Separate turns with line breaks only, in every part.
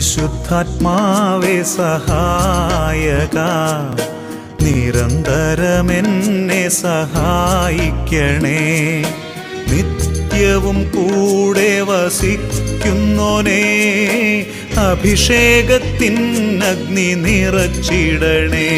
പരിശുദ്ധാത്മാവേ സഹായക, നിരന്തരമെന്നെ സഹായിക്കണേ. നിത്യവും കൂടെ വസിക്കുന്നോനേ, അഭിഷേകത്തിൻ അഗ്നി നിറച്ചിടണേ.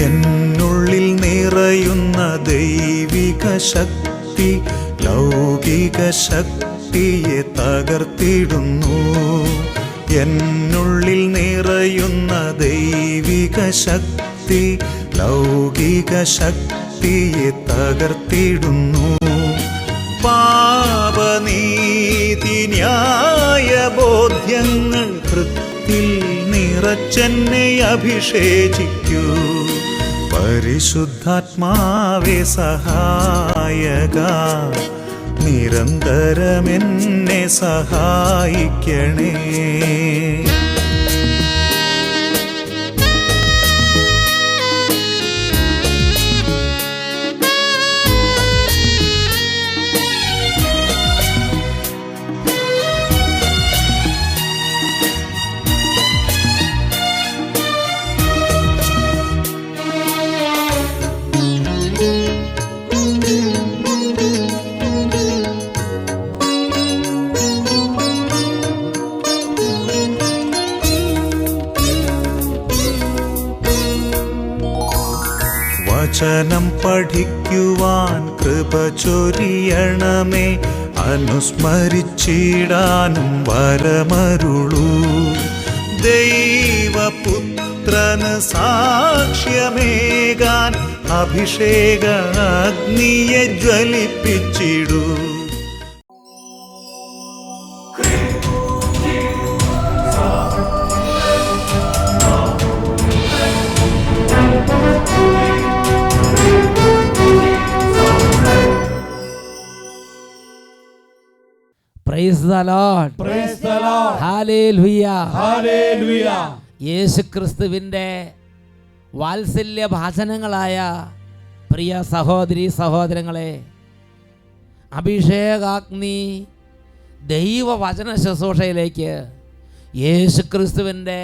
എന്നുള്ളിൽ നിറയുന്ന ദൈവിക ശക്തി ലൗകിക ശക്തിയെ തകർത്തിടുന്നു. എന്നുള്ളിൽ നിറയുന്ന ദൈവിക ശക്തി ലൗകിക ശക്തിയെ തകർത്തിടുന്നു. പാപനീതി ന്യായ ബോധ്യങ്ങൾ ഹൃത്തിൽ നിറച്ചെന്നെ അഭിഷേചിക്കൂ. പരിശുദ്ധാത്മാവേ സഹായക, നിരന്തരമെന്നെ സഹായിക്കണേ. വചനം പഠിക്കുവാൻ കൃപ ചൊരിയണമേ, അനുസ്മരിച്ചിടാനും വരമരുളൂ. ദൈവപുത്രന് സാക്ഷ്യമേകാൻ അഭിഷേക അഗ്നിയെ ജ്വലിപ്പിച്ചിടൂ.
Praise the Lord.
Praise the Lord.
Hallelujah.
Hallelujah.
യേശുക്രിസ്തുവിൻ്റെ വാത്സല്യ ഭാജനങ്ങളായ പ്രിയ സഹോദരി സഹോദരങ്ങളെ, അഭിഷേകാഗ്നി ദൈവവചന ശുശ്രൂഷയിലേക്ക് യേശുക്രിസ്തുവിൻ്റെ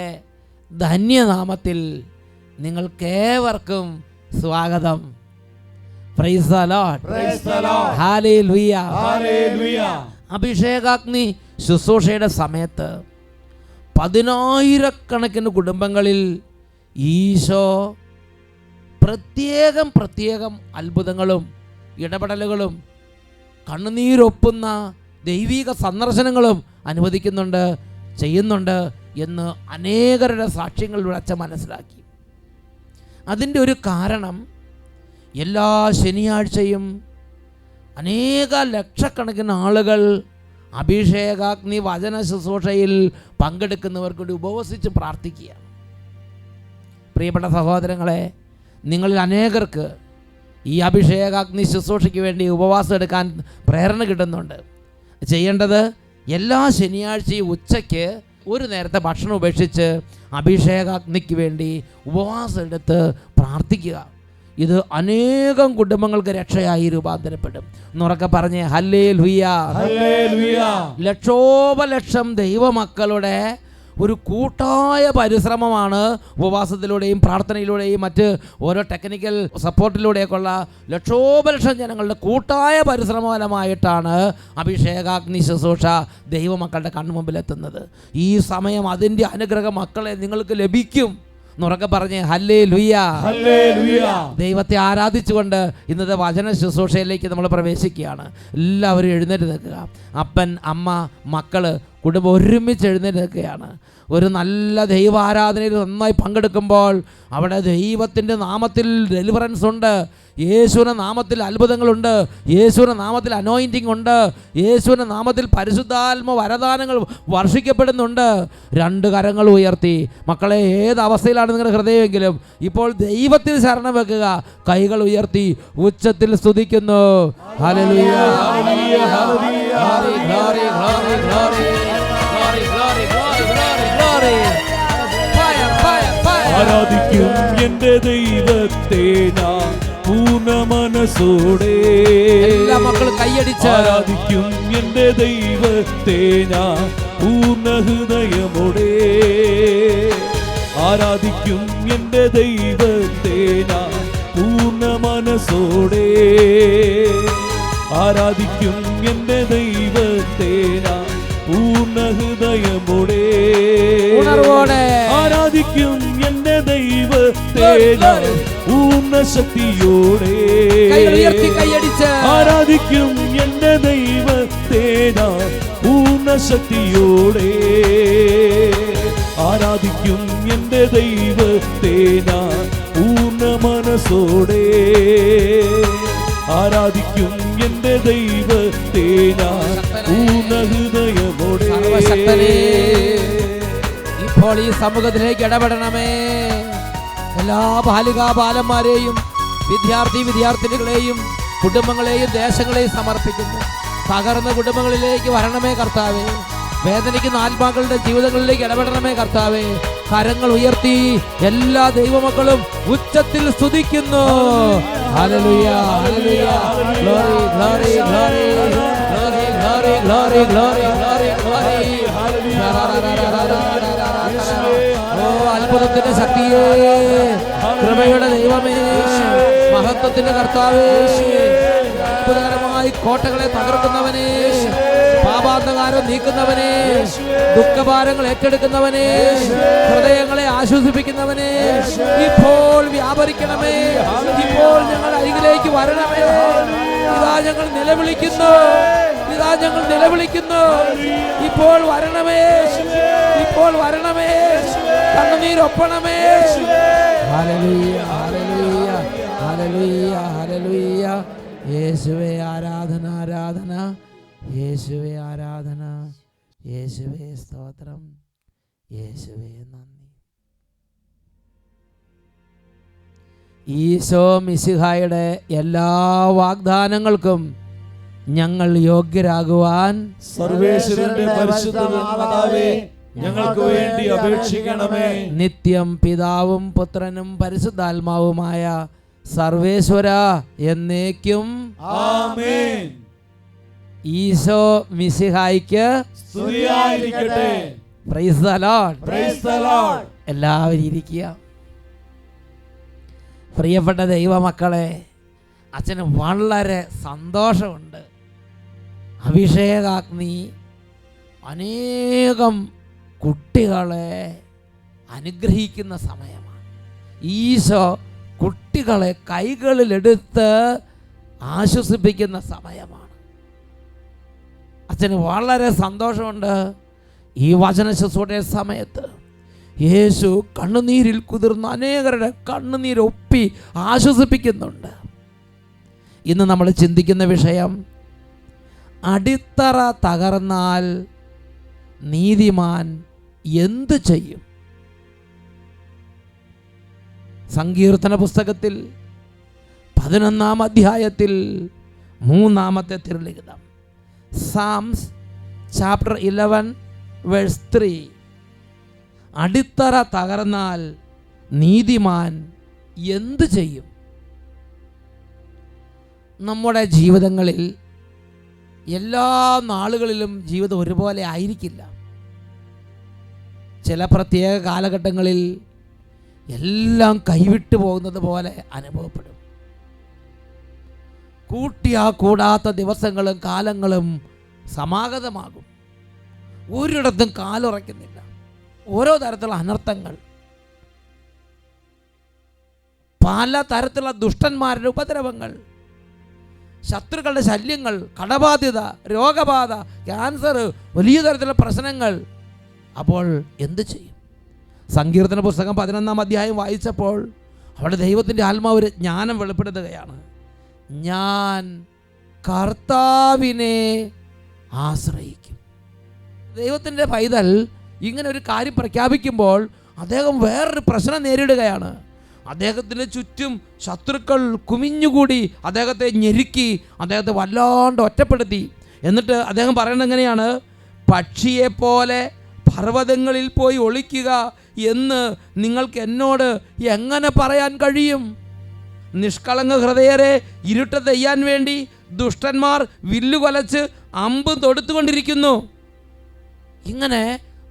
ധന്യനാമത്തിൽ നിങ്ങൾക്കേവർക്കും സ്വാഗതം. Praise the Lord.
Praise the Lord.
Hallelujah.
Hallelujah.
അഭിഷേകാഗ്നി ശുശ്രൂഷയുടെ സമയത്ത് 10,000-കണക്കിന് കുടുംബങ്ങളിൽ ഈശോ പ്രത്യേകം അത്ഭുതങ്ങളും ഇടപെടലുകളും കണ്ണുനീരൊപ്പുന്ന ദൈവിക സന്ദർശനങ്ങളും അനുവദിക്കുന്നുണ്ട്, ചെയ്യുന്നുണ്ട് എന്ന് അനേകരുടെ സാക്ഷ്യങ്ങളിലൂടെ അച്ഛൻ മനസ്സിലാക്കി. അതിൻ്റെ ഒരു കാരണം എല്ലാ ശനിയാഴ്ചയും അനേക ലക്ഷക്കണക്കിന് ആളുകൾ അഭിഷേകാഗ്നി വചന ശുശ്രൂഷയിൽ പങ്കെടുക്കുന്നവർക്ക് വേണ്ടി ഉപവസിച്ച് പ്രാർത്ഥിക്കുകയാണ്. പ്രിയപ്പെട്ട സഹോദരങ്ങളെ, നിങ്ങളിൽ അനേകർക്ക് ഈ അഭിഷേകാഗ്നി ശുശ്രൂഷയ്ക്ക് വേണ്ടി ഉപവാസം എടുക്കാൻ പ്രേരണ കിട്ടുന്നുണ്ട്. ചെയ്യേണ്ടത് എല്ലാ ശനിയാഴ്ചയും ഉച്ചയ്ക്ക് ഒരു നേരത്തെ ഭക്ഷണം ഉപേക്ഷിച്ച് അഭിഷേകാഗ്നിക്ക് വേണ്ടി ഉപവാസം എടുത്ത് പ്രാർത്ഥിക്കുക. ഇത് അനേകം കുടുംബങ്ങൾക്ക് രക്ഷയായി രൂപാന്തരപ്പെടും. എന്നുറക്കെ പറഞ്ഞേ ഹല്ലേലൂയ. ലക്ഷോപലക്ഷം ദൈവമക്കളുടെ ഒരു കൂട്ടായ പരിശ്രമമാണ് ഉപവാസത്തിലൂടെയും പ്രാർത്ഥനയിലൂടെയും മറ്റ് ഓരോ ടെക്നിക്കൽ സപ്പോർട്ടിലൂടെയൊക്കെയുള്ള ലക്ഷോപലക്ഷം ജനങ്ങളുടെ കൂട്ടായ പരിശ്രമഫലമായിട്ടാണ് അഭിഷേകാഗ്നി ശുശ്രൂഷ ദൈവമക്കളുടെ കൺമുമ്പിലെത്തുന്നത്. ഈ സമയം അതിൻ്റെ അനുഗ്രഹം മക്കളെ നിങ്ങൾക്ക് ലഭിക്കും. എന്നുറക്കെ പറഞ്ഞേ ഹല്ലേലൂയ. ദൈവത്തെ ആരാധിച്ചുകൊണ്ട് ഇന്നത്തെ വചന ശുശ്രൂഷയിലേക്ക് നമ്മൾ പ്രവേശിക്കുകയാണ്. എല്ലാവരും എഴുന്നേറ്റ് നിൽക്കുക. അപ്പൻ, അമ്മ, മക്കള് കുടുംബം ഒരുമിച്ച് എഴുന്നേൽക്കുകയാണ്. ഒരു നല്ല ദൈവാരാധനയിൽ നന്നായി പങ്കെടുക്കുമ്പോൾ അവിടെ ദൈവത്തിൻ്റെ നാമത്തിൽ ഡെലിവറൻസ് ഉണ്ട്, യേശുവിൻ്റെ നാമത്തിൽ അത്ഭുതങ്ങളുണ്ട്, യേശുവിൻ്റെ നാമത്തിൽ അനോയിൻറ്റിംഗ് ഉണ്ട്, യേശുവിൻ്റെ നാമത്തിൽ പരിശുദ്ധാത്മ വരദാനങ്ങൾ വർഷിക്കപ്പെടുന്നുണ്ട്. 2 കരങ്ങൾ ഉയർത്തി മക്കളെ, ഏത് അവസ്ഥയിലാണ് നിങ്ങളുടെ ഹൃദയമെങ്കിലും ഇപ്പോൾ ദൈവത്തിൽ ശരണം വെക്കുക. കൈകൾ ഉയർത്തി ഉച്ചത്തിൽ സ്തുതിക്കുന്നു. Hallelujah, hallelujah, glory, glory, glory, glory, glory, glory, glory, glory, glory. Fire, fire, fire.
ആരാധിക്കും എൻ്റെ ദൈവത്തെ ഞാൻ പൂർണ്ണ മനസ്സോടെ.
എല്ലാ മക്കളും കൈയടിച്ച്
ആരാധിക്കും എൻ്റെ ദൈവത്തെ ഞാൻ പൂർണ്ണ ഹൃദയമോടെ. ആരാധിക്കും എൻ്റെ ദൈവത്തെ ഞാൻ പൂർണ്ണ മനസ്സോടെ. ആരാധിക്കും എൻ്റെ ദൈവത്തെ ഞാൻ പൂർണ്ണ ഹൃദയമോടെ.
ഉണർവോടെ
ആരാധിക്കും എൻ്റെ ദൈവത്തെ ഞാൻ പൂർണ്ണ ശക്തിയോടെ. ആരാധിക്കും എൻ്റെ ദൈവത്തെ ഞാൻ പൂർണ്ണ ശക്തിയോടെ. ആരാധിക്കും എൻ്റെ ദൈവത്തെ ഞാൻ പൂർണ്ണ മനസ്സോടെ. ആരാധിക്കും എൻ്റെ ദൈവത്തെ ഞാൻ പൂർണ്ണ ഹൃദയമോടെ.
ഇപ്പോൾ ഈ സമൂഹത്തിലേക്ക് ഇടപെടണമേ. എല്ലാ ബാലികാ ബാലന്മാരെയും വിദ്യാർത്ഥിനികളെയും കുടുംബങ്ങളെയും ദേശങ്ങളെയും സമർപ്പിക്കുന്നു. തകർന്ന കുടുംബങ്ങളിലേക്ക് വരണമേ കർത്താവേ. വേദനിക്കുന്ന ആത്മാക്കളുടെ ജീവിതങ്ങളിലേക്ക് ഇടപെടണമേ കർത്താവേ. കരങ്ങൾ ഉയർത്തി എല്ലാ ദൈവമക്കളും ഉച്ചത്തിൽ സ്തുതിക്കുന്നു. Hallelujah, hallelujah, glory, glory, glory, glory, glory, glory, glory, glory, glory. ഓ അത്ഭുതത്തിന്റെ ശക്തിയേ, കൃപയുടെ ദൈവമേ, മഹത്വത്തിന്റെ കർത്താവേ, അത്ഭുതകരമായി കോട്ടകളെ തകർക്കുന്നവനെ, പാപാന്തകാരം നീക്കുന്നവനെ, ദുഃഖഭാരങ്ങൾ ഏറ്റെടുക്കുന്നവനെ, ഹൃദയങ്ങളെ ആശ്വസിപ്പിക്കുന്നവനെ, ഇപ്പോൾ വ്യാപരിക്കണമേ. ഇപ്പോൾ ഞങ്ങൾ അരികിലേക്ക് വരണമേ. ഇതാ ഞങ്ങൾ നിലവിളിക്കുന്നു, ഇതാ ഞങ്ങൾ നിലവിളിക്കുന്നു. ഇപ്പോൾ വരണമേ, ഇപ്പോൾ വരണമേ, കണ്ണുനീരൊപ്പണമേ. Hallelujah, hallelujah, hallelujah, hallelujah. യേശുവേ ആരാധന, ആരാധന, യേശുവേ ആരാധന, യേശുവേ സ്തോത്രം, യേശുവേ നന്ദി. ഈശോ മിശിഹായുടെ എല്ലാ വാഗ്ദാനങ്ങൾക്കും ഞങ്ങൾ യോഗ്യരാകുവാൻ
സർവേശ്വരന്റെ പരിശുദ്ധ നാമത്താവേ ഞങ്ങൾക്ക് വേണ്ടി അപേക്ഷിക്കണമേ.
നിത്യം പിതാവും പുത്രനും പരിശുദ്ധാത്മാവുമായ സർവേശ്വര എന്നേക്കും
ആമേൻ.
ഈശോ മിശിഹായ്ക്ക്
സ്തുതിയായിരിക്കട്ടെ.
Praise the Lord,
praise the Lord.
എല്ലാവരും ഇരിക്കുക. പ്രിയപ്പെട്ട ദൈവമക്കളെ, അച്ഛന് വളരെ സന്തോഷമുണ്ട്. അഭിഷേകാഗ്നി അനേകം കുട്ടികളെ അനുഗ്രഹിക്കുന്ന സമയമാണ്. ഈശോ കുട്ടികളെ കൈകളിലെടുത്ത് ആശ്വസിപ്പിക്കുന്ന സമയമാണ്. അച്ഛന് വളരെ സന്തോഷമുണ്ട്. ഈ വചന ശുശ്രൂഷ സമയത്ത് യേശു കണ്ണുനീരിൽ കുതിർന്ന അനേകരുടെ കണ്ണുനീരൊപ്പി ആശ്വസിപ്പിക്കുന്നുണ്ട്. ഇന്ന് നമ്മൾ ചിന്തിക്കുന്ന വിഷയം, അടിത്തറ തകർന്നാൽ നീതിമാൻ എന്ത് ചെയ്യും? സങ്കീർത്തന പുസ്തകത്തിൽ 11-ാം അധ്യായത്തിൽ 3-ാമത്തെ തിരുലിഖിതം, സാംസ് ചാപ്റ്റർ 11 വേഴ്സ് 3, അടിത്തറ തകർന്നാൽ നീതിമാൻ എന്ത് ചെയ്യും? നമ്മുടെ ജീവിതങ്ങളിൽ എല്ലാ നാളുകളിലും ജീവിതം ഒരുപോലെ ആയിരിക്കില്ല. ചില പ്രത്യേക കാലഘട്ടങ്ങളിൽ എല്ലാം കൈവിട്ടു പോകുന്നത് പോലെ അനുഭവപ്പെടും. കൂട്ടിയാ കൂടാത്ത ദിവസങ്ങളും കാലങ്ങളും സമാഗതമാകും. ഒരിടത്തും കാലുറയ്ക്കുന്നില്ല. ഓരോ തരത്തിലുള്ള അനർത്ഥങ്ങൾ, പല തരത്തിലുള്ള ദുഷ്ടന്മാരുടെ ഉപദ്രവങ്ങൾ, ശത്രുക്കളുടെ ശല്യങ്ങൾ, കടബാധ്യത, രോഗബാധ, ക്യാൻസർ, വലിയ തരത്തിലുള്ള പ്രശ്നങ്ങൾ. അപ്പോൾ എന്ത് ചെയ്യും? സങ്കീർത്തന പുസ്തകം 11-ാം അധ്യായം വായിച്ചപ്പോൾ അവിടെ ദൈവത്തിൻ്റെ ആത്മാവ് ഒരു ജ്ഞാനം വെളിപ്പെടുത്തുകയാണ്. ഞാൻ കർത്താവിനെ ആശ്രയിക്കും. ദൈവത്തിൻ്റെ പൈതൽ ഇങ്ങനെ ഒരു കാര്യം പ്രഖ്യാപിക്കുമ്പോൾ അദ്ദേഹം വേറൊരു പ്രശ്നം നേരിടുകയാണ്. അദ്ദേഹത്തിന് ചുറ്റും ശത്രുക്കൾ കുമിഞ്ഞുകൂടി അദ്ദേഹത്തെ ഞെരുക്കി, അദ്ദേഹത്തെ വല്ലാണ്ട് ഒറ്റപ്പെടുത്തി. എന്നിട്ട് അദ്ദേഹം പറയുന്നത് എങ്ങനെയാണ്? പക്ഷിയെപ്പോലെ പർവ്വതങ്ങളിൽ പോയി ഒളിക്കുക എന്ന് നിങ്ങൾക്ക് എന്നോട് എങ്ങനെ പറയാൻ കഴിയും? നിഷ്കളങ്ക ഹൃദയരെ ഇരുട്ടത്ത് എയ്യാൻ വേണ്ടി ദുഷ്ടന്മാർ വില്ലുകൊലച്ച് അമ്പ് തൊടുത്തുകൊണ്ടിരിക്കുന്നു. ഇങ്ങനെ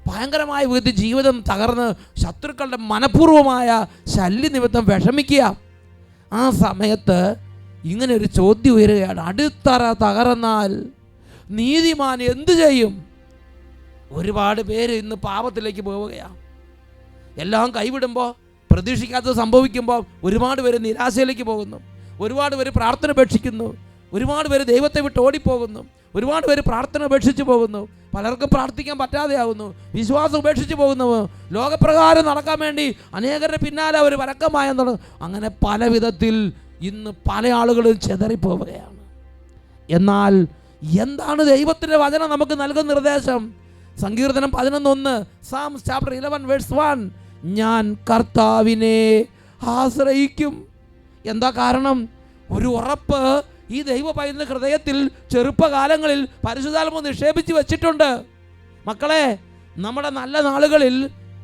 ഭയങ്കരമായ വിധത്തിൽ ജീവിതം തകർന്ന് ശത്രുക്കളുടെ മനഃപൂർവമായ ശല്യനിമിത്തം വിഷമിക്കുക. ആ സമയത്ത് ഇങ്ങനെ ഒരു ചോദ്യം ഉയരുകയാണ്: അടിത്തറ തകർന്നാൽ നീതിമാൻ എന്തു ചെയ്യും? ഒരുപാട് പേര് ഇന്ന് പാപത്തിലേക്ക് പോവുകയാണ്. എല്ലാം കൈവിടുമ്പോൾ, പ്രതീക്ഷിക്കാത്തത് സംഭവിക്കുമ്പോൾ ഒരുപാട് പേര് നിരാശയിലേക്ക് പോകുന്നു. ഒരുപാട് പേര് പ്രാർത്ഥന ഉപേക്ഷിക്കുന്നു. ഒരുപാട് പേര് ദൈവത്തെ വിട്ട് ഓടിപ്പോകുന്നു. ഒരുപാട് പേര് പ്രാർത്ഥന ഉപേക്ഷിച്ച് പോകുന്നു. പലർക്കും പ്രാർത്ഥിക്കാൻ പറ്റാതെയാകുന്നു. വിശ്വാസം ഉപേക്ഷിച്ച് പോകുന്നു. ലോകപ്രകാരം നടക്കാൻ വേണ്ടി അനേകരുടെ പിന്നാലെ അവർ വരക്കമായെന്ന് തുടങ്ങും. അങ്ങനെ പല വിധത്തിൽ ഇന്ന് പല ആളുകളും ചെതറിപ്പോവുകയാണ്. എന്നാൽ എന്താണ് ദൈവത്തിൻ്റെ വചനം നമുക്ക് നൽകുന്ന നിർദ്ദേശം? സങ്കീർത്തനം 11:1, Psalms chapter 11:1, ഞാൻ കർത്താവിനെ ആശ്രയിക്കും. എന്താ കാരണം? ഒരു ഉറപ്പ് ഈ ദൈവ പൈതലിന്റെ ഹൃദയത്തിൽ ചെറുപ്പകാലങ്ങളിൽ പരിശുദ്ധാത്മാവ് നിക്ഷേപിച്ച് വെച്ചിട്ടുണ്ട്. മക്കളെ, നമ്മുടെ നല്ല നാളുകളിൽ,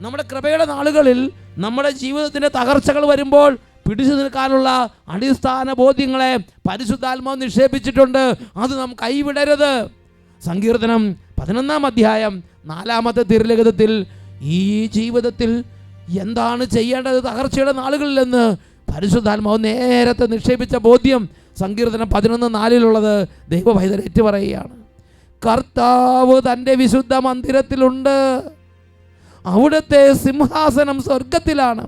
നമ്മുടെ കൃപയുടെ നാളുകളിൽ, നമ്മുടെ ജീവിതത്തിൻ്റെ തകർച്ചകൾ വരുമ്പോൾ പിടിച്ചു നിൽക്കാനുള്ള അടിസ്ഥാന ബോധ്യങ്ങളെ പരിശുദ്ധാത്മാവ് നിക്ഷേപിച്ചിട്ടുണ്ട്. അത് നാം കൈവിടരുത്. സങ്കീർത്തനം 11-ാം അധ്യായം 4-ാമത്തെ തിരുലിഖിതത്തിൽ ഈ ജീവിതത്തിൽ എന്താണ് ചെയ്യേണ്ടത് തകർച്ചയുടെ നാളുകളിലെന്ന് പരിശുദ്ധാത്മാവ് നേരത്തെ നിക്ഷേപിച്ച ബോധ്യം സങ്കീർത്തനം 11:4 ദൈവപൈതൽ ഏറ്റുപറയുകയാണ്. കർത്താവ് തൻ്റെ വിശുദ്ധ മന്ദിരത്തിലുണ്ട്. അവിടുത്തെ സിംഹാസനം സ്വർഗത്തിലാണ്.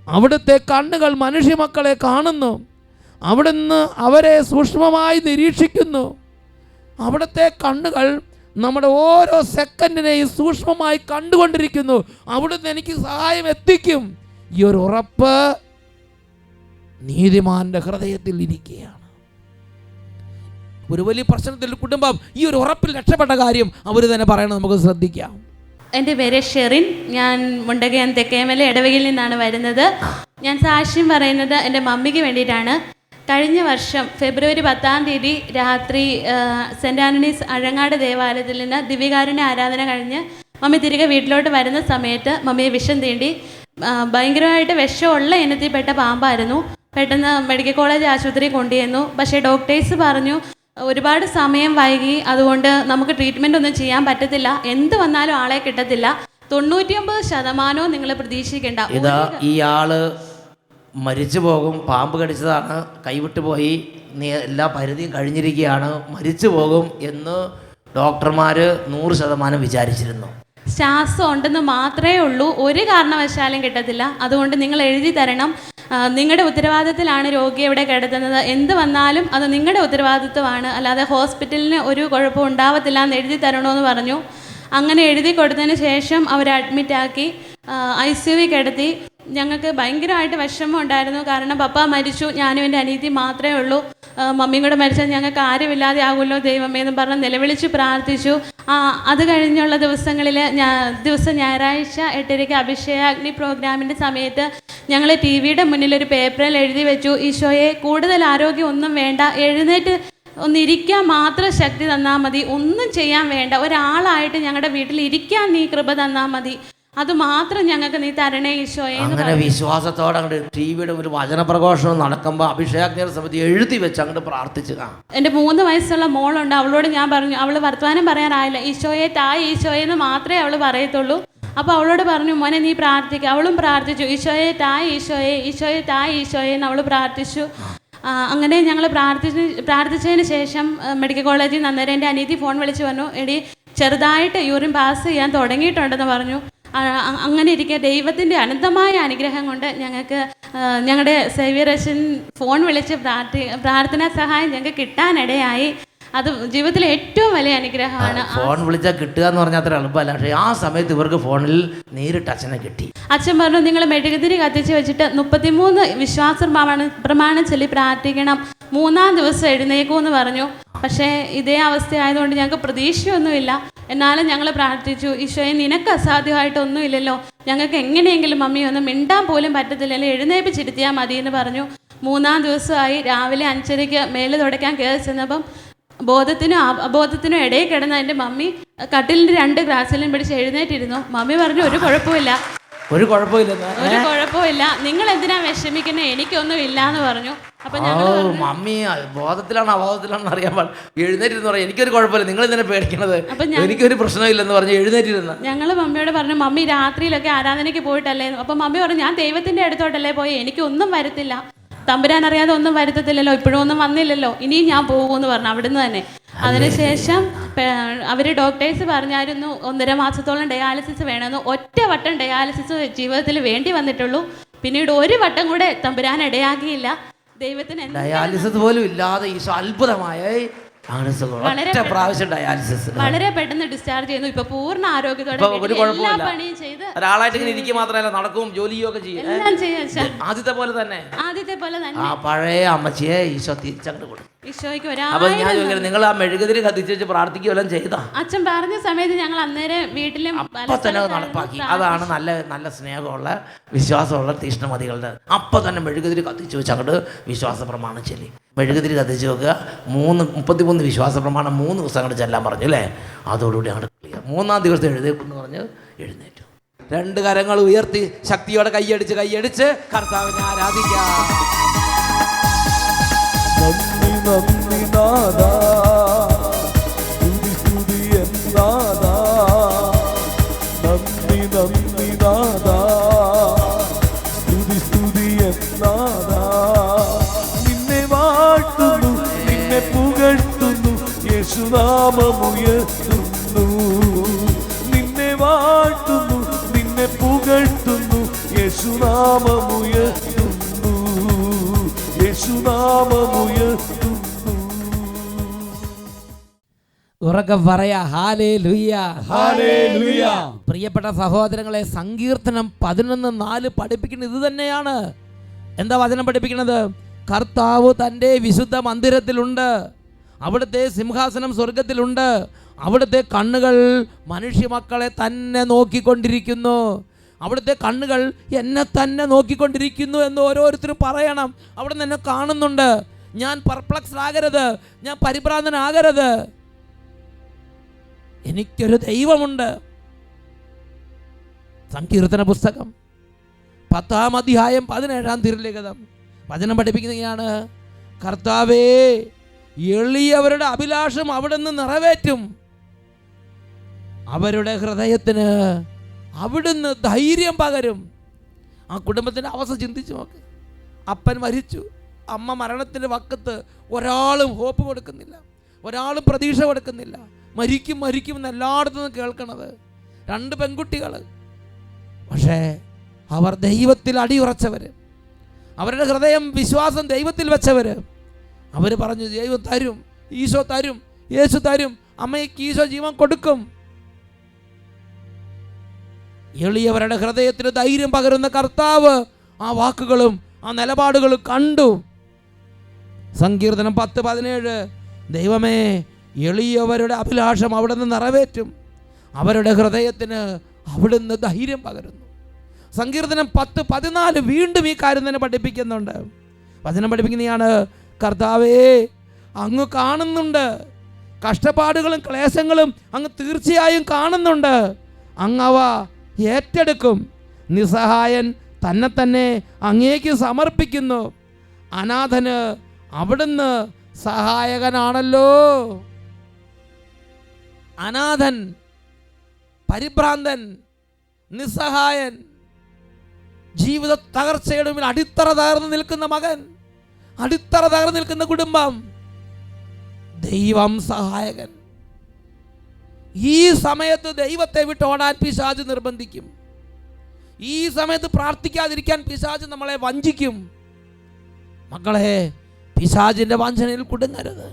അവിടുത്തെ കണ്ണുകൾ മനുഷ്യമക്കളെ കാണുന്നു. അവിടുന്ന് അവരെ സൂക്ഷ്മമായി നിരീക്ഷിക്കുന്നു. അവിടുത്തെ കണ്ണുകൾ നമ്മുടെ ഓരോ സെക്കൻഡിനെയും സൂക്ഷ്മമായി കണ്ടുകൊണ്ടിരിക്കുന്നു. അവിടുന്ന് എനിക്ക് സഹായം എത്തിക്കും. ഈ ഒരു ഉറപ്പ് നീതിമാന്റെ ഹൃദയത്തിൽ ഇരിക്കുകയാണ്. ഒരു വലിയ പ്രശ്നത്തിൽ കുടുംബം ഈ ഒരു ഉറപ്പിൽ രക്ഷപ്പെട്ട കാര്യം അവർ തന്നെ പറയണം. നമുക്ക് ശ്രദ്ധിക്കാം.
എൻ്റെ പേര് ഷെറിൻ. ഞാൻ മുണ്ടകയം തെക്കേമല ഇടവകയിൽ നിന്നാണ് വരുന്നത്. ഞാൻ സാക്ഷ്യം പറയുന്നത് എൻ്റെ മമ്മിക്ക് വേണ്ടിയിട്ടാണ്. കഴിഞ്ഞ വർഷം ഫെബ്രുവരി 10-ാം തീയതി രാത്രി സെൻറ് ആൻ്റണീസ് അഴങ്ങാട് ദേവാലയത്തിൽ നിന്ന് ദിവ്യകാരുണ്യ ആരാധന കഴിഞ്ഞ് മമ്മി തിരികെ വീട്ടിലോട്ട് വരുന്ന സമയത്ത് മമ്മിയെ വിഷം തീണ്ടി. ഭയങ്കരമായിട്ട് വിഷമുള്ള ഇനത്തിൽപ്പെട്ട പാമ്പായിരുന്നു. പെട്ടെന്ന് മെഡിക്കൽ കോളേജ് ആശുപത്രിയിൽ കൊണ്ടുവന്നു. പക്ഷേ ഡോക്ടേഴ്സ് പറഞ്ഞു ഒരുപാട് സമയം വൈകി, അതുകൊണ്ട് നമുക്ക് ട്രീറ്റ്മെൻ്റ് ഒന്നും ചെയ്യാൻ പറ്റത്തില്ല, എന്ത് വന്നാലും ആളെ കിട്ടത്തില്ല, 99% നിങ്ങൾ പ്രതീക്ഷിക്കേണ്ട.
ഇതാ ഈ ആള് മരിച്ചു പോകും, പാമ്പ് കടിച്ചതാണ്, കൈവിട്ട് പോയി, എല്ലാ പരിധിയും കഴിഞ്ഞിരിക്കുകയാണ്, മരിച്ചു പോകും എന്ന് ഡോക്ടർമാർ 100% വിചാരിച്ചിരുന്നു.
ശ്വാസം ഉണ്ടെന്ന് മാത്രമേ ഉള്ളൂ, ഒരു കാരണവശാലും കിട്ടത്തില്ല. അതുകൊണ്ട് നിങ്ങൾ എഴുതി തരണം. നിങ്ങളുടെ ഉത്തരവാദിത്തത്തിലാണ് രോഗിയെ ഇവിടെ കിടത്തുന്നത്. എന്ത് വന്നാലും അത് നിങ്ങളുടെ ഉത്തരവാദിത്വമാണ്, അല്ലാതെ ഹോസ്പിറ്റലിന് ഒരു കുഴപ്പം ഉണ്ടാവത്തില്ല എന്ന് എഴുതി തരണമെന്ന് പറഞ്ഞു. അങ്ങനെ എഴുതി കൊടുത്തതിന് ശേഷം അവരെ അഡ്മിറ്റാക്കി ICU കിടത്തി. ഞങ്ങൾക്ക് ഭയങ്കരമായിട്ട് വിഷമം ഉണ്ടായിരുന്നു. കാരണം പപ്പ മരിച്ചു, ഞാനും എൻ്റെ അനിയത്തി മാത്രമേ ഉള്ളൂ, മമ്മിയും കൂടെ മരിച്ചാൽ ഞങ്ങൾക്ക് ആരുമില്ലാതെ ആകുമല്ലോ ദൈവമേ എന്ന് പറഞ്ഞ് നിലവിളിച്ച് പ്രാർത്ഥിച്ചു. അത് കഴിഞ്ഞുള്ള ദിവസങ്ങളിൽ ഞായറാഴ്ച 8:30 അഭിഷേകാഗ്നി പ്രോഗ്രാമിൻ്റെ സമയത്ത് ഞങ്ങൾ TV-യുടെ മുന്നിൽ ഒരു പേപ്പറിൽ എഴുതി വെച്ചു, ഈശോയെ കൂടുതൽ ആരോഗ്യം ഒന്നും വേണ്ട, എഴുന്നേറ്റ് ഒന്നിരിക്കാൻ മാത്രം ശക്തി തന്നാൽ മതി, ഒന്നും ചെയ്യാൻ വേണ്ട, ഒരാളായിട്ട് ഞങ്ങളുടെ വീട്ടിൽ ഇരിക്കാൻ നീ കൃപ തന്നാൽ മതി, അത് മാത്രം ഞങ്ങൾക്ക് നീ തരണേ ഈശോയെ.
അങ്ങനെ വിശ്വാസത്തോടെ അങ്ങോട്ട് TV-യുടെ ഒരു വചനപ്രഘോഷണം നടക്കുമ്പോൾ അഭിഷേകാഗ്നി സമിതി എഴുതി വെച്ച് അങ്ങോട്ട് പ്രാർത്ഥിച്ചു.
എൻ്റെ 3 വയസ്സുള്ള മോളുണ്ട്, അവളോട് ഞാൻ പറഞ്ഞു, അവൾ വർത്തമാനം പറയാനായില്ല, ഈശോയെ തായ് ഈശോയെ എന്ന് മാത്രമേ അവൾ പറയത്തുള്ളൂ. അപ്പോൾ അവളോട് പറഞ്ഞു, മോനെ നീ പ്രാർത്ഥിക്കുക. അവളും പ്രാർത്ഥിച്ചു, ഈശോയെ തായ് ഈശോയെ, ഈശോയെ തായ് ഈശോയെ എന്ന് അവൾ പ്രാർത്ഥിച്ചു. അങ്ങനെ ഞങ്ങൾ പ്രാർത്ഥിച്ചതിന് ശേഷം മെഡിക്കൽ കോളേജിൽ നിന്ന് അന്നേരം എൻ്റെ അനിയത്തി ഫോൺ വിളിച്ച് പറഞ്ഞു, എടി ചെറുതായിട്ട് യൂറിൻ പാസ് ചെയ്യാൻ തുടങ്ങിയിട്ടുണ്ടെന്ന് പറഞ്ഞു. അങ്ങനെ ഇരിക്കെ ദൈവത്തിൻ്റെ അനന്തമായ അനുഗ്രഹം കൊണ്ട് ഞങ്ങൾക്ക് ഞങ്ങളുടെ സേവ്യർ അച്ഛൻ ഫോൺ വിളിച്ച് പ്രാർത്ഥനാ സഹായം ഞങ്ങൾക്ക് കിട്ടാനിടയായി. അത് ജീവിതത്തിലെ ഏറ്റവും വലിയ അനുഗ്രഹമാണ്.
ഫോൺ വിളിച്ചാൽ കിട്ടുക എന്ന് പറഞ്ഞാൽ അത്ര എളുപ്പമല്ല. പക്ഷേ ആ സമയത്ത് ഇവർക്ക് ഫോണിൽ നേരിട്ട് അച്ഛനെ കിട്ടി.
അച്ഛൻ പറഞ്ഞു, നിങ്ങൾ മെഴുകുതിരി കത്തിച്ച് വെച്ചിട്ട് 33 വിശ്വാസ പ്രമാണം ചൊല്ലി പ്രാർത്ഥിക്കണം, 3-ാം ദിവസം എഴുന്നേക്കുമെന്ന് പറഞ്ഞു. പക്ഷേ ഇതേ അവസ്ഥയായതുകൊണ്ട് ഞങ്ങൾക്ക് പ്രതീക്ഷയൊന്നുമില്ല. എന്നാലും ഞങ്ങൾ പ്രാർത്ഥിച്ചു, ഈശോയെ നിനക്ക് അസാധ്യമായിട്ടൊന്നുമില്ലല്ലോ, ഞങ്ങൾക്ക് എങ്ങനെയെങ്കിലും മമ്മി ഒന്ന് മിണ്ടാൻ പോലും പറ്റത്തില്ലല്ലോ, എഴുന്നേപ്പിച്ചിരുത്തിയാൽ മതി എന്ന് പറഞ്ഞു. 3-ാം ദിവസമായി രാവിലെ 5:30 മേല് തുടയ്ക്കാൻ കയറി ചെന്നപ്പം ബോധത്തിനും അബോധത്തിനും ഇടയിൽ കിടന്ന എൻ്റെ മമ്മി കട്ടിലിൻ്റെ 2 ഗ്ലാസ്സിലും പിടിച്ച് എഴുന്നേറ്റിരുന്നു. മമ്മി പറഞ്ഞു, ഒരു കുഴപ്പമില്ല,
ഒരു കുഴപ്പമില്ല, നിങ്ങൾ എന്തിനാ വിഷമിക്കുന്നത്, എനിക്കൊന്നും ഇല്ല എന്ന് പറഞ്ഞു. അപ്പൊ മമ്മി ബോധത്തിലാണോ അബോധത്തിലാണെന്ന് അറിയാൻ പാടില്ല, എഴുന്നേറ്റിരുന്ന് പറയാം എനിക്കൊരു കുഴപ്പമില്ല, നിങ്ങൾ എന്തിനാ പേടിക്കണത്, എനിക്കൊരു പ്രശ്നമില്ലെന്ന് പറഞ്ഞു എഴുന്നേറ്റിരുന്ന.
ഞങ്ങൾ മമ്മിയോട് പറഞ്ഞു, മമ്മി രാത്രിയിലൊക്കെ ആരാധനയ്ക്ക് പോയിട്ടല്ലേ. അപ്പൊ മമ്മി പറഞ്ഞു, ഞാൻ ദൈവത്തിന്റെ അടുത്തോട്ടല്ലേ പോയി, എനിക്കൊന്നും വരത്തില്ല, തമ്പുരാൻ അറിയാതെ ഒന്നും വരുത്തത്തില്ലല്ലോ, ഇപ്പോഴും ഒന്നും വന്നില്ലല്ലോ, ഇനിയും ഞാൻ പോകുമെന്ന് പറഞ്ഞു അവിടുന്ന് തന്നെ. അതിനുശേഷം അവർ ഡോക്ടേഴ്സ് പറഞ്ഞായിരുന്നു 1.5 മാസത്തോളം ഡയാലിസിസ് വേണമെന്ന്. 1 വട്ടം ഡയാലിസിസ് ജീവിതത്തിൽ വേണ്ടി വന്നിട്ടുള്ളൂ. പിന്നീട് 1 വട്ടം കൂടെ തമ്പുരാൻ ഇടയാക്കിയില്ല. ദൈവത്തിന്
ഡയാലിസിസ് പോലും ഇല്ലാതെ ഈശോ അത്ഭുതമായ
വളരെ പെട്ടെന്ന് ഡിസ്ചാർജ് ചെയ്യുന്നു. ഇപ്പൊ പൂർണ്ണ ആരോഗ്യത്തോടെ എല്ലാ പണിയും ചെയ്ത്
ഒരാളായിട്ട് ഇങ്ങനെ ഇരിക്കുക മാത്രമല്ല, നടക്കും ജോലിയും ഒക്കെ ചെയ്യും,
എല്ലാം ചെയ്യും.
ആദ്യത്തെ പോലെ തന്നെ
ആ
പഴയ അമ്മച്ചിയെ ഈശോ തിരിച്ചങ്ങോട്ട് കൊടുക്കും.
ഈശോയ്ക്ക്
അപ്പൊ ഞാൻ ചോദിക്കുന്നത്, നിങ്ങൾ ആ മെഴുകുതിരി കത്തിച്ച് വെച്ച് പ്രാർത്ഥിക്കുകയെല്ലാം ചെയ്താ?
അച്ഛൻ പറഞ്ഞ സമയത്ത് ഞങ്ങൾ അന്നേരം വീട്ടിലും
അപ്പൊ തന്നെ നടപ്പാക്കി. അതാണ് നല്ല നല്ല സ്നേഹമുള്ള വിശ്വാസമുള്ള തീഷ്ണമതികളുടെ. അപ്പൊ തന്നെ മെഴുകുതിരി കത്തിച്ച് വെച്ച് അങ്ങോട്ട് വിശ്വാസ പ്രമാണം ചൊല്ലി. മെഴുകുതിരി കത്തിച്ച് വെക്കുക, 33 വിശ്വാസ പ്രമാണം 3 ദിവസം അങ്ങോട്ട് ചെല്ലാൻ പറഞ്ഞു അല്ലേ. അതോടുകൂടി അങ്ങോട്ട് ക്ലിയർ. 3-ാം ദിവസം എഴുന്നേൽപ്പെന്ന് പറഞ്ഞ് എഴുന്നേറ്റു. 2 കരങ്ങൾ ഉയർത്തി ശക്തിയോടെ കൈയടിച്ച് കർത്താവിനെ ആരാധിക്കാം.
നന്ദി നന്ദി നാഥാ, സ്തുതി സ്തുതി എന്നാഥാ, നന്ദി നന്ദി നാഥാ, സ്തുതി സ്തുതി എന്നാഥാ. നിന്നെ വാഴ്ത്തുന്നു, നിന്നെ പുകഴ്ത്തുന്നു, യേശുനാമമുയർത്തുന്നു. നിന്നെ വാഴ്ത്തുന്നു, നിന്നെ പുകഴ്ത്തുന്നു, യേശുനാമമുയർത്തുന്നു.
ഉറക്കെ പറയാ ഹല്ലേലൂയ,
ഹല്ലേലൂയ.
പ്രിയപ്പെട്ട സഹോദരങ്ങളെ, സങ്കീർത്തനം 11:4 പഠിപ്പിക്കുന്നത് ഇത് തന്നെയാണ്. എന്താ വചനം പഠിപ്പിക്കുന്നത്? കർത്താവ് തൻ്റെ വിശുദ്ധ മന്ദിരത്തിലുണ്ട്, അവിടുത്തെ സിംഹാസനം സ്വർഗത്തിലുണ്ട്, അവിടുത്തെ കണ്ണുകൾ മനുഷ്യമക്കളെ തന്നെ നോക്കിക്കൊണ്ടിരിക്കുന്നു. അവിടുത്തെ കണ്ണുകൾ എന്നെ തന്നെ നോക്കിക്കൊണ്ടിരിക്കുന്നു എന്ന് ഓരോരുത്തരും പറയണം. അവിടെ നിന്ന് എന്നെ കാണുന്നുണ്ട്, ഞാൻ പെർപ്ലക്സ്ഡ് ആകരുത്, ഞാൻ പരിഭ്രാന്തനാകരുത്, എനിക്കൊരു ദൈവമുണ്ട്. സങ്കീർത്തന പുസ്തകം 10-ാം അധ്യായം 17-ാം തിരുലിഖിതം വചനം പഠിപ്പിക്കുന്നതാണ്, കർത്താവേ എളിയവരുടെ അഭിലാഷം അവിടുന്ന് നിറവേറ്റും, അവരുടെ ഹൃദയത്തിന് അവിടുന്ന് ധൈര്യം പകരും. ആ കുടുംബത്തിൻ്റെ അവസ്ഥ ചിന്തിച്ചു നോക്ക്. അപ്പൻ മരിച്ചു, അമ്മ മരണത്തിൻ്റെ വക്കത്ത്, ഒരാളും ഹോപ്പ് കൊടുക്കുന്നില്ല, ഒരാളും പ്രതീക്ഷ കൊടുക്കുന്നില്ല. മരിക്കും എന്ന് എല്ലായിടത്തു നിന്നും കേൾക്കണത്. 2 പെൺകുട്ടികൾ, പക്ഷേ അവർ ദൈവത്തിൽ അടിയുറച്ചവർ, അവരുടെ ഹൃദയം വിശ്വാസം ദൈവത്തിൽ വെച്ചവർ. അവർ പറഞ്ഞു, ദൈവം തരും, ഈശോ തരും, യേശു തരും, അമ്മയ്ക്ക് ഈശോ ജീവൻ കൊടുക്കും. എളിയവരുടെ ഹൃദയത്തിന് ധൈര്യം പകരുന്ന കർത്താവ് ആ വാക്കുകളും ആ നിലപാടുകളും കണ്ടു. സങ്കീർത്തനം 10:17, ദൈവമേ എളിയവരുടെ അഭിലാഷം അവിടുന്ന് നിറവേറ്റും, അവരുടെ ഹൃദയത്തിന് അവിടുന്ന് ധൈര്യം പകരുന്നു. സങ്കീർത്തനം 10:14 വീണ്ടും ഈ കാര്യം തന്നെ പഠിപ്പിക്കുന്നുണ്ട്. വചനം പഠിപ്പിക്കുന്നതാണ്, കർത്താവേ അങ്ങ് കാണുന്നുണ്ട്, കഷ്ടപ്പാടുകളും ക്ലേശങ്ങളും അങ്ങ് തീർച്ചയായും കാണുന്നുണ്ട്, അങ്ങവ ഏറ്റെടുക്കും, നിസ്സഹായൻ തന്നെ അങ്ങേക്ക് സമർപ്പിക്കുന്നു, അനാഥന് അവിടുന്ന് സഹായകനാണല്ലോ. അനാഥൻ, പരിഭ്രാന്തൻ, നിസ്സഹായൻ, ജീവിത തകർച്ചയുടെ മുന്നിൽ അടിത്തറ തകർന്നു നിൽക്കുന്ന മകൻ, അടിത്തറ തകർന്നു നിൽക്കുന്ന കുടുംബം, ദൈവം സഹായകൻ. ഈ സമയത്ത് ദൈവത്തെ വിട്ട് ഓടാൻ പിശാച് നിർബന്ധിക്കും. ഈ സമയത്ത് പ്രാർത്ഥിക്കാതിരിക്കാൻ പിശാച് നമ്മളെ വഞ്ചിക്കും. മക്കളെ, പിശാചിന്റെ വഞ്ചനയിൽ കുടുങ്ങരുത്.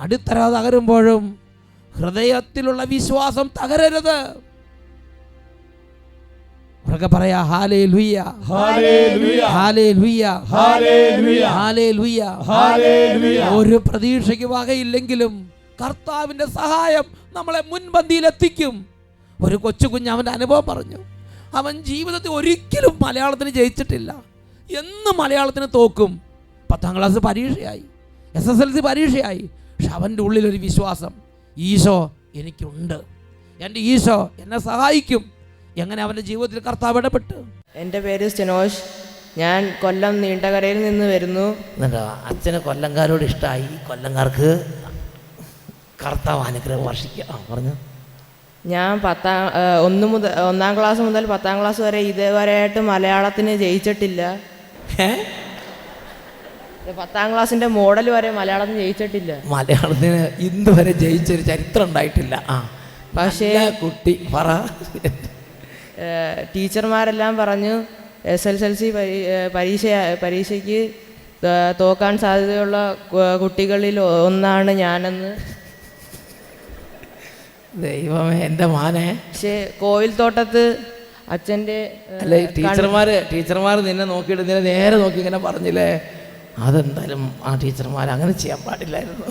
അടിത്തറ തകരുമ്പോഴും ഹൃദയത്തിലുള്ള വിശ്വാസം തകരരുത്. ഉറക്കെ പറയാ hallelujah,
hallelujah,
hallelujah,
hallelujah,
hallelujah,
hallelujah.
ഒരു പ്രതീക്ഷയ്ക്ക് വകയില്ലെങ്കിലും കർത്താവിന്റെ സഹായം നമ്മളെ മുൻപന്തിയിലെത്തിക്കും. ഒരു കൊച്ചു കുഞ്ഞ് അവൻ്റെ അനുഭവം പറഞ്ഞു. അവൻ ജീവിതത്തിൽ ഒരിക്കലും മലയാളത്തിന് ജയിച്ചിട്ടില്ല, എന്നും മലയാളത്തിന് തോക്കും. 10ാം ക്ലാസ് പരീക്ഷയായി, SSLC പരീക്ഷയായി. പക്ഷെ അവൻ്റെ ഉള്ളിലൊരു വിശ്വാസം, ഈശോ എനിക്കുണ്ട്, എൻ്റെ ഈശോ എന്നെ സഹായിക്കും. എങ്ങനെ അവൻ്റെ ജീവിതത്തിൽ കർത്താവ് ഇടപെട്ട്.
എൻ്റെ പേര് സ്റ്റെനോഷ്. ഞാൻ കൊല്ലം നീണ്ടകരയിൽ നിന്ന് വരുന്നു.
എന്നിട്ടോ അച്ഛന് കൊല്ലംകാരോട് ഇഷ്ടമായി, കൊല്ലംകാർക്ക് കർത്താവ് അനുഗ്രഹം വർഷിക്കുക. പറഞ്ഞു.
ഞാൻ 1ാം ക്ലാസ് മുതൽ 10ാം ക്ലാസ് വരെ ഇതേവരെയായിട്ട് മലയാളത്തിന് ജയിച്ചിട്ടില്ല. 10ാം ക്ലാസ്സിൻ്റെ മോഡൽ വരെ മലയാളത്തിന് ജയിച്ചിട്ടില്ല.
മലയാളത്തിന് ഇന്ന് വരെ ജയിച്ചൊരു ചരിത്രം ഉണ്ടായിട്ടില്ല.
പക്ഷേ
കുട്ടി പറ.
ടീച്ചർമാരെല്ലാം പറഞ്ഞു SSLC പരീക്ഷയ്ക്ക് തോക്കാൻ സാധ്യതയുള്ള കുട്ടികളിൽ ഒന്നാണ് ഞാനെന്ന്.
ദൈവമേ, എൻ്റെ മോനെ.
പക്ഷേ കോവിൽ തോട്ടത്ത് അച്ഛൻ്റെ
അല്ലെ ടീച്ചർമാർ നിന്നെ നോക്കിയിട്ട് നിന്നെ നേരെ നോക്കി ഇങ്ങനെ പറഞ്ഞില്ലേ? അതെന്തായാലും ആ ടീച്ചർമാർ അങ്ങനെ ചെയ്യാൻ പാടില്ലായിരുന്നു.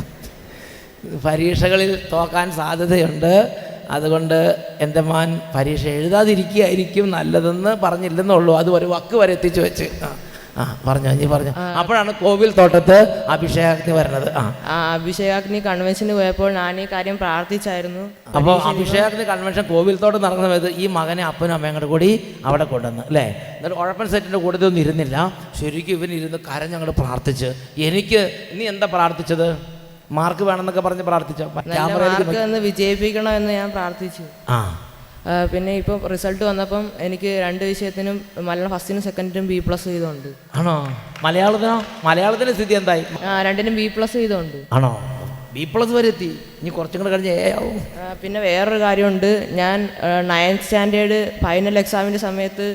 പരീക്ഷകളിൽ തോക്കാൻ സാധ്യതയുണ്ട്, അതുകൊണ്ട് എൻ്റെ മോൻ പരീക്ഷ എഴുതാതിരിക്കുകയായിരിക്കും നല്ലതെന്ന് പറഞ്ഞില്ലെന്നുള്ളൂ. അത് ഒരു വക്ക് വരെ എത്തിച്ചു വെച്ച്. പറഞ്ഞു. അപ്പോഴാണ് കോവിൽ തോട്ടത്ത് അഭിഷേകാഗ്നി വരുന്നത്.
അഭിഷേകാഗ്നി കൺവെൻഷന് പോയപ്പോൾ ഞാൻ ഈ കാര്യം പ്രാർത്ഥിച്ചായിരുന്നു.
അപ്പോൾ അഭിഷേകാഗ്നി കൺവെൻഷൻ കോവിൽ തോട്ടം നടക്കുന്ന സമയത്ത് ഈ മകനെ അപ്പനും അമ്മയും കൂടെ കൂടി അവിടെ കൊണ്ടുവന്ന് അല്ലേ. എന്നിട്ട് ഉഴപ്പൻ സെറ്റിൻ്റെ കൂടെ ഒന്നും ഇരുന്നില്ല. ശരിക്കും ഇവനിരുന്ന് കരഞ്ഞങ്ങോട്ട് പ്രാർത്ഥിച്ച്. എനിക്ക് നീ എന്താ പ്രാർത്ഥിച്ചത്? മാർക്ക് വേണമെന്നൊക്കെ പറഞ്ഞ് പ്രാർത്ഥിച്ചോ?
മാർക്ക് വിജയിപ്പിക്കണം എന്ന് ഞാൻ പ്രാർത്ഥിച്ചു. പിന്നെ ഇപ്പോൾ റിസൾട്ട് വന്നപ്പം എനിക്ക് 2 വിഷയത്തിനും മലയാളം ഫസ്റ്റിനും സെക്കൻഡിനും B+ ചെയ്തുണ്ട്.
ആണോ? മലയാളത്തിൻ്റെ സ്ഥിതി എന്തായി?
2നും B+ ചെയ്തുണ്ട്.
ആണോ? B+ വരെ എത്തി. ഇനി കുറച്ചും കൂടെ കഴിഞ്ഞ് A ആവും.
പിന്നെ വേറൊരു കാര്യമുണ്ട്. ഞാൻ 9th സ്റ്റാൻഡേർഡ് ഫൈനൽ എക്സാമിൻ്റെ സമയത്ത്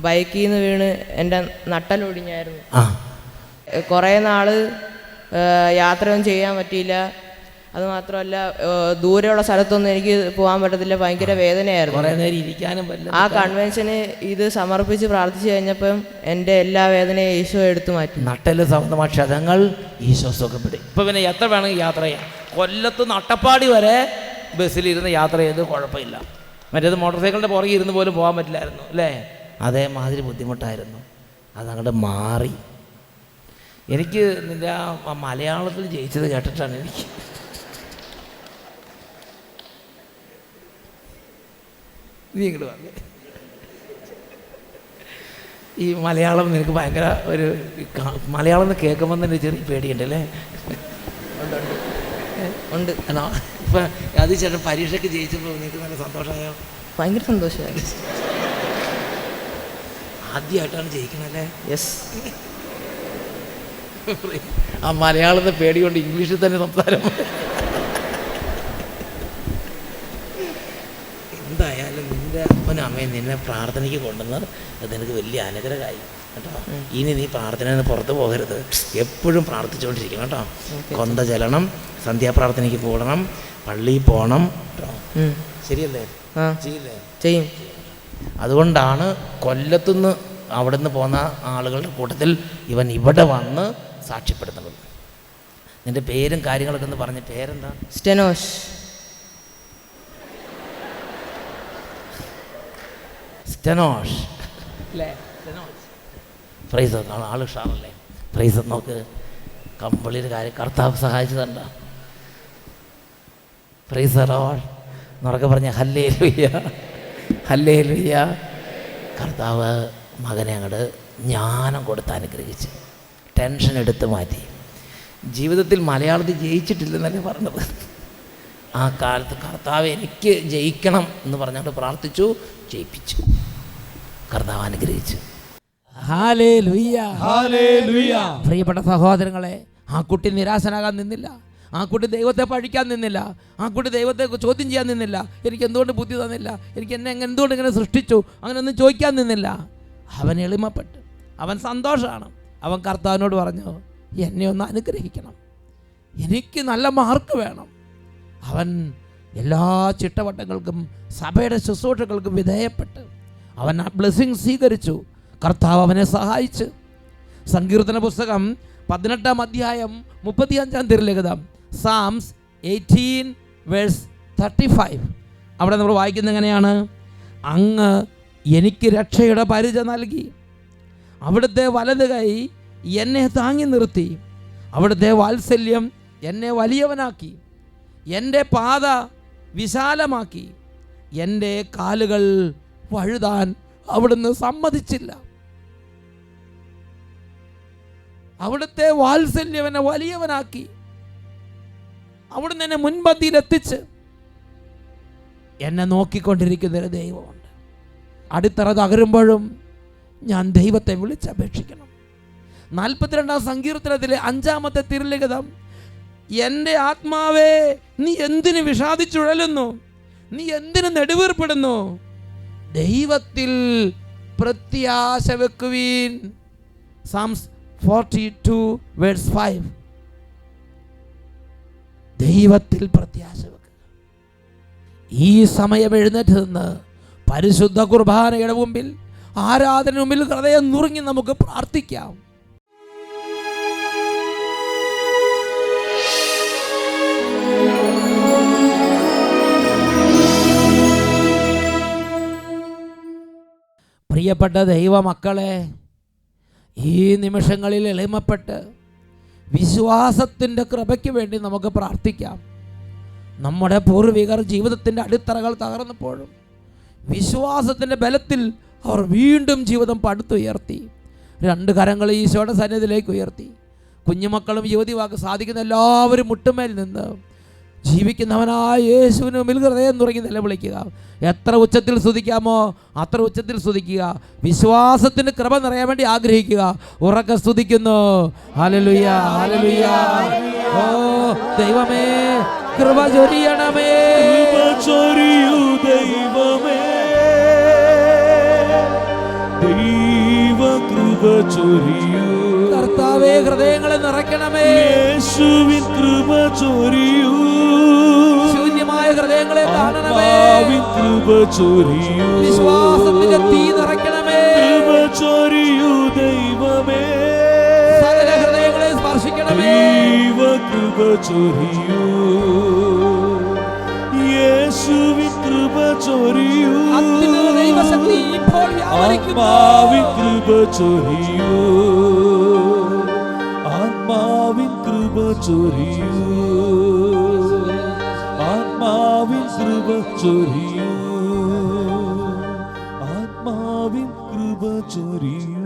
ബൈക്കിൽ നിന്ന് വീണ് എൻ്റെ നട്ടലൊടിഞ്ഞായിരുന്നു. കുറേ നാൾ യാത്രയൊന്നും ചെയ്യാൻ പറ്റിയില്ല. അതുമാത്രമല്ല, ദൂരെയുള്ള സ്ഥലത്തൊന്നും എനിക്ക് പോകാൻ പറ്റത്തില്ല. ഭയങ്കര വേദനയായിരുന്നു. ആ കൺവെൻഷന് ഇത് സമർപ്പിച്ച് പ്രാർത്ഥിച്ചു കഴിഞ്ഞപ്പം എൻ്റെ എല്ലാ വേദനയും ഈശോ എടുത്തു മാറ്റി.
നട്ടല് സംബന്ധമായ ക്ഷതങ്ങൾ ഈശോ സുഖപ്പെടുത്തി. ഇപ്പം പിന്നെ എത്ര വേണമെങ്കിൽ യാത്ര ചെയ്യാം. കൊല്ലത്ത് നട്ടപ്പാടി വരെ ബസ്സിലിരുന്ന് യാത്ര ചെയ്ത് കുഴപ്പമില്ല. മറ്റേത് മോട്ടോർ സൈക്കിളിൻ്റെ പുറകെ ഇരുന്ന് പോലും പോകാൻ പറ്റില്ലായിരുന്നു അല്ലേ? അതേമാതിരി ബുദ്ധിമുട്ടായിരുന്നു. അതങ്ങോട്ട് മാറി. എനിക്ക് നിൻ്റെ ആ മലയാളത്തിൽ ജയിച്ചത് കേട്ടിട്ടാണ് എനിക്ക് നീ ഇങ്ങോട്ട് പറഞ്ഞേ. ഈ മലയാളം നിനക്ക് ഭയങ്കര ഒരു മലയാളം എന്ന് കേൾക്കുമ്പോൾ തന്നെ ചെറിയ പേടിയുണ്ടല്ലേ?
ഉണ്ട്.
ആണോ? ഇപ്പം അത് ചേട്ടൻ പരീക്ഷയ്ക്ക് ജയിച്ചപ്പോൾ നിനക്ക് നല്ല സന്തോഷമായോ?
ഭയങ്കര സന്തോഷമായി.
ആദ്യമായിട്ടാണ് ജയിക്കണല്ലേ?
യെസ്.
ആ മലയാളത്തെ പേടി കൊണ്ട് ഇംഗ്ലീഷിൽ തന്നെ സംസാരം. എന്തായാലും നിൻ്റെ അപ്പനും അമ്മയും നിന്നെ പ്രാർത്ഥനയ്ക്ക് കൊണ്ടുവന്നത് അത് നിനക്ക് വലിയ അനുഗ്രഹമായി കേട്ടോ. ഇനി നീ പ്രാർത്ഥനയിൽ നിന്ന് പുറത്ത് പോകരുത്, എപ്പോഴും പ്രാർത്ഥിച്ചുകൊണ്ടിരിക്കണം കേട്ടോ. കൊന്ത ചെല്ലണം, സന്ധ്യാപ്രാർത്ഥനയ്ക്ക് കൂടണം, പള്ളിയിൽ പോകണം കേട്ടോ. ശരിയല്ലേ? ചെയ്യില്ലേ?
ചെയ്യും.
അതുകൊണ്ടാണ് കൊല്ലത്തുനിന്ന് അവിടെ നിന്ന് പോന്ന ആളുകളുടെ കൂട്ടത്തിൽ ഇവൻ ഇവിടെ വന്ന് സാക്ഷ്യപ്പെടുത്തുന്നത്. നിൻ്റെ പേരും കാര്യങ്ങളൊക്കെ ഒന്ന് പറഞ്ഞ. പേരെന്താ?
സ്റ്റെനോഷ്.
സ്റ്റെനോഷ് അല്ലേ? പ്രൈസ് ആൾ ഉഷാറല്ലേ? പ്രൈസ് നോക്ക്. കമ്പിളിയുടെ കാര്യം കർത്താവ് സഹായിച്ചതുണ്ടോ? പ്രൈസ് എന്നൊക്കെ പറഞ്ഞ ഹല്ലേലൂയ, ഹല്ലേലൂയ. കർത്താവ് മകനെ അങ്ങോട്ട് ജ്ഞാനം കൊടുത്ത് അനുഗ്രഹിച്ച് ടെൻഷൻ എടുത്ത് മാറ്റി. ജീവിതത്തിൽ മലയാളത്തിൽ ജയിച്ചിട്ടില്ലെന്നല്ലേ പറഞ്ഞത്. ആ കാലത്ത് കർത്താവ് എനിക്ക് ജയിക്കണം എന്ന് പറഞ്ഞുകൊണ്ട് പ്രാർത്ഥിച്ചു, ജയിപ്പിച്ചു. കർത്താവ് അനുഗ്രഹിച്ചു.
Hallelujah,
hallelujah.
പ്രിയപ്പെട്ട സഹോദരങ്ങളെ, ആ കുട്ടി നിരാശനാകാൻ നിന്നില്ല. ആ കുട്ടി ദൈവത്തെ പഴിക്കാൻ നിന്നില്ല, ആ കുട്ടി ദൈവത്തെ ചോദ്യം ചെയ്യാൻ നിന്നില്ല. എനിക്ക് എന്തുകൊണ്ട് ബുദ്ധി തന്നില്ല, എനിക്ക് എന്തുകൊണ്ട് ഇങ്ങനെ സൃഷ്ടിച്ചു, അങ്ങനെയൊന്നും ചോദിക്കാൻ നിന്നില്ല. അവൻ എളിമപ്പെട്ടു, അവൻ സന്തോഷമാണ്. അവൻ കർത്താവിനോട് പറഞ്ഞു, എന്നെ ഒന്ന് അനുഗ്രഹിക്കണം, എനിക്ക് നല്ല മാർക്ക് വേണം. അവൻ എല്ലാ ചിട്ടവട്ടങ്ങൾക്കും സഭയുടെ ശുശ്രൂഷകൾക്കും വിധേയപ്പെട്ട് അവൻ ആ ബ്ലെസ്സിങ് സ്വീകരിച്ചു. കർത്താവ് അവനെ സഹായിച്ചു. സങ്കീർത്തന പുസ്തകം 18-ാം അധ്യായം 35-ാം തിരുലിഖിതം, സാംസ് 18:35. അവിടെ നമ്മൾ വായിക്കുന്നത് എങ്ങനെയാണ്? അങ്ങ് എനിക്ക് രക്ഷയുടെ പരിച നൽകി, അവിടുത്തെ വലത് കൈ എന്നെ താങ്ങി നിർത്തി, അവിടുത്തെ വാത്സല്യം എന്നെ വലിയവനാക്കി, എൻ്റെ പാത വിശാലമാക്കി, എൻ്റെ കാലുകൾ വഴുതാൻ അവിടുന്ന് സമ്മതിച്ചില്ല. അവിടുത്തെ വാത്സല്യം എന്നെ വലിയവനാക്കി, അവിടുന്ന് എന്നെ മുൻപന്തിയിലെത്തിച്ച് എന്നെ നോക്കിക്കൊണ്ടിരിക്കുന്നൊരു ദൈവമുണ്ട്. അടിത്തറ തകരുമ്പോഴും ഞാൻ ദൈവത്തെ വിളിച്ചപേക്ഷിക്കണം. 42-ാം സങ്കീർത്തനത്തിലെ 5-ാമത്തെ തിരുലിഖിതം, എൻ്റെ ആത്മാവേ നീ എന്തിന് വിഷാദിച്ചുഴലുന്നു, നീ എന്തിന് നെടുവീർപ്പെടുന്നു, ദൈവത്തിൽ പ്രത്യാശ വെക്കുവീൻ. സാംസ് 42:5. ദൈവത്തിൽ പ്രത്യാശ വെക്കുക. ഈ സമയം എഴുന്നേറ്റ് നിന്ന് പരിശുദ്ധ കുർബാനയുടെ മുമ്പിൽ, ആരാധന മുമ്പിൽ ഹൃദയം നുറുങ്ങി നമുക്ക് പ്രാർത്ഥിക്കാം. പ്രിയപ്പെട്ട ദൈവമക്കളെ, ഈ നിമിഷങ്ങളിൽ എളിമപ്പെട്ട് വിശ്വാസത്തിൻ്റെ കൃപയ്ക്ക് വേണ്ടി നമുക്ക് പ്രാർത്ഥിക്കാം. നമ്മുടെ പൂർവികർ ജീവിതത്തിൻ്റെ അടിത്തറകൾ തകർന്നപ്പോഴും വിശ്വാസത്തിൻ്റെ ബലത്തിൽ അവർ വീണ്ടും ജീവിതം പടുത്തുയർത്തി. 2 കരങ്ങൾ ഈശോയുടെ സന്നിധിയിലേക്ക് ഉയർത്തി. കുഞ്ഞുമക്കളും യുവതിവാക്ക് സാധിക്കുന്ന എല്ലാവരും മുട്ടുമേൽ നിന്ന് ജീവിക്കുന്നവനായ യേശുവിന് മുമ്പിൽ ഹൃദയം തുറങ്ങി നിലവിളിക്കുക. എത്ര ഉച്ചത്തിൽ സ്തുതിക്കാമോ അത്ര ഉച്ചത്തിൽ സ്തുതിക്കുക. വിശ്വാസത്തിന് കൃപ നിറയാൻ വേണ്ടി ആഗ്രഹിക്കുക. ഉറക്കെ സ്തുതിക്കുന്നു. Hallelujah, hallelujah. ഓ ദൈവമേ, കൃപ ചൊരിയണമേ,
കൃപ ചൊരിയൂ ദൈവമേ, ദൈവ കൃപ ചൊരിയൂ.
കർത്താവേ, ഹൃദയങ്ങളെ നിറയ്ക്കണമേ.
യേശുവിൻ കൃപ ചൊരിയൂ.
ശൂന്യമായ ഹൃദയങ്ങളെ കാണണമേ.
കൃപ ചൊരിയൂ.
വിശ്വാസത്തിന്റെ തീ നിറയ്ക്കണമേ.
കൃപ ചൊരിയൂ ദൈവമേ,
സകല ഹൃദയങ്ങളെ സ്പർശിക്കണമേ.
ദൈവ കൃപ ചൊരിയൂ. യേശുവിൻ കൃപ ചൊരിയൂ.
ദൈവശക്തി ഇപ്പോൾ വ്യാപരിക്കുന്നു.
ആത്മാവിൻ കൃപ ചൊരിയൂ. ആത്മാവിൻ കൃപ ചൊരിയൂ. ആത്മാവിൻ കൃപ ചൊരിയൂ. ആത്മാവിൻ കൃപ ചൊരിയൂ.